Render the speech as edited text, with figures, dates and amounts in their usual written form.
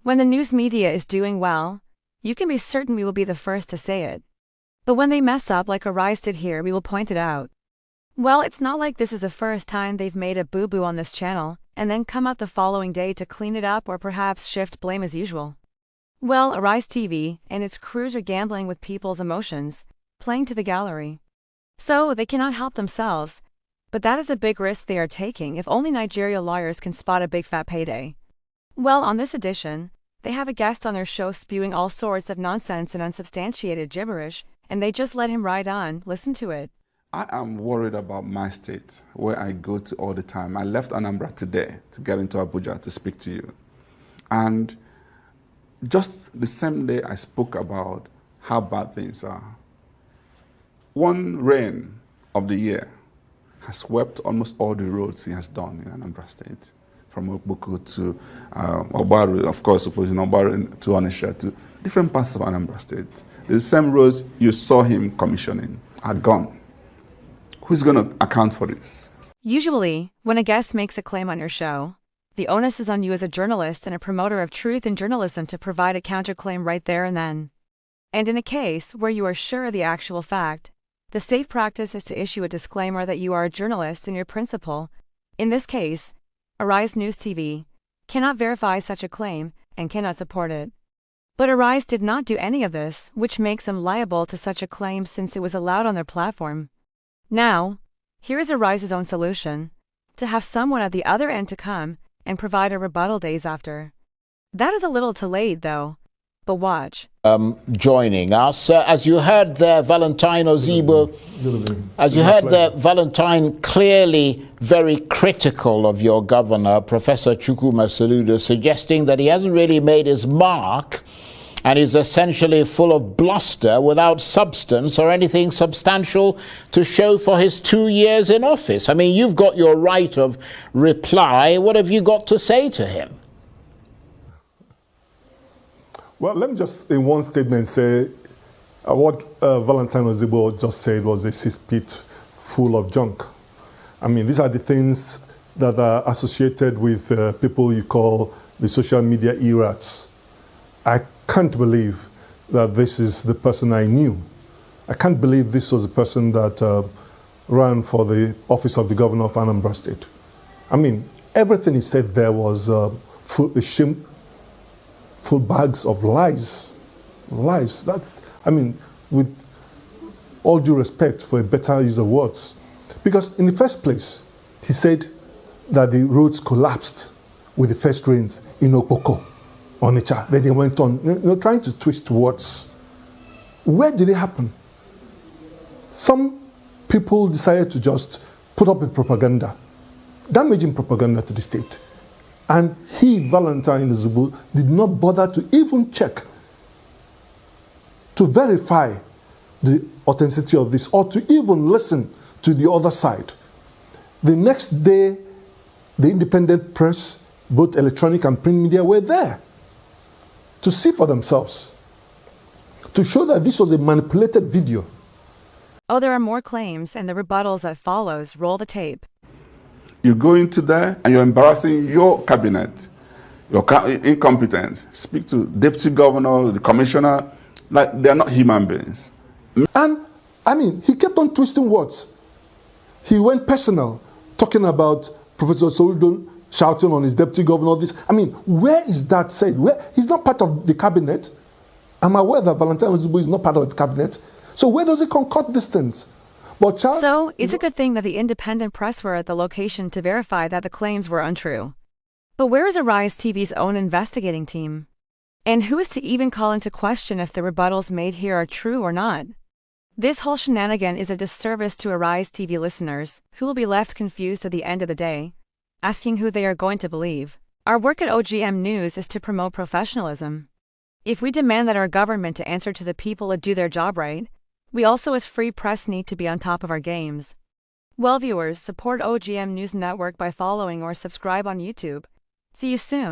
When the news media is doing well, you can be certain we will be the first to say it. But when they mess up like Arise did here, we will point it out. Well, it's not like this is the first time they've made a boo-boo on this channel, and then come out the following day to clean it up or perhaps shift blame as usual. Well, Arise TV and its crews are gambling with people's emotions, playing to the gallery. So, they cannot help themselves, but that is a big risk they are taking if only Nigeria lawyers can spot a big fat payday. Well, on this edition, they have a guest on their show spewing all sorts of nonsense and unsubstantiated gibberish, and they just let him ride on. Listen to it. I am worried about my state, where I go to all the time. I left Anambra today to get into Abuja to speak to you. And just the same day I spoke about how bad things are. One rain of the year has swept almost all the roads he has done in Anambra State, from Okbuku to Obaru, of course, opposing Obaru to Onitsha, to different parts of Anambra State. The same roads you saw him commissioning are gone. Who's going to account for this? Usually, when a guest makes a claim on your show, the onus is on you as a journalist and a promoter of truth in journalism to provide a counterclaim right there and then. And in a case where you are sure of the actual fact, the safe practice is to issue a disclaimer that you are a journalist and your principal, in this case, Arise News TV, cannot verify such a claim and cannot support it. But Arise did not do any of this, which makes them liable to such a claim since it was allowed on their platform. Now, here is Arise's own solution: to have someone at the other end to come and provide a rebuttal days after. That is a little too late, though. But watch. Joining us, as you heard there, Valentine Ozigbo, as you heard there, Valentine clearly very critical of your governor, Professor Chukwuma Soludo, suggesting that he hasn't really made his mark and is essentially full of bluster without substance or anything substantial to show for his 2 years in office. I mean, you've got your right of reply. What have you got to say to him? Well, let me just, in one statement, say what Valentine Ozigbo just said was a cesspit full of junk. I mean, these are the things that are associated with people you call the social media errats. I can't believe that this is the person I knew. I can't believe this was the person that ran for the office of the governor of Anambra State. I mean, everything he said there was full bags of lies. Lies. That's, I mean, with all due respect for a better use of words. Because in the first place, he said that the roads collapsed with the first rains in Okpoko, Onitsha. Then he went on, trying to twist words. Where did it happen? Some people decided to just put up a propaganda, damaging propaganda to the state. And he, Valentine Ozigbo, did not bother to even check, to verify the authenticity of this, or to even listen to the other side. The next day, the independent press, both electronic and print media, were there to see for themselves, to show that this was a manipulated video. Oh, there are more claims, and the rebuttals that follows. Roll the tape. You go into there and you're embarrassing your cabinet, your incompetence. Speak to deputy governor, the commissioner, like they're not human beings. And, I mean, he kept on twisting words. He went personal, talking about Professor Soludo shouting on his deputy governor. This, I mean, where is that said? He's not part of the cabinet. I'm aware that Valentine Ozigbo is not part of the cabinet. So where does he concoct these things? But Charles, so, it's a good thing that the independent press were at the location to verify that the claims were untrue. But where is Arise TV's own investigating team? And who is to even call into question if the rebuttals made here are true or not? This whole shenanigan is a disservice to Arise TV listeners, who will be left confused at the end of the day, asking who they are going to believe. Our work at OGM News is to promote professionalism. If we demand that our government to answer to the people and do their job right, we also as free press need to be on top of our games. Well, viewers, support OGM News Network by following or subscribe on YouTube. See you soon.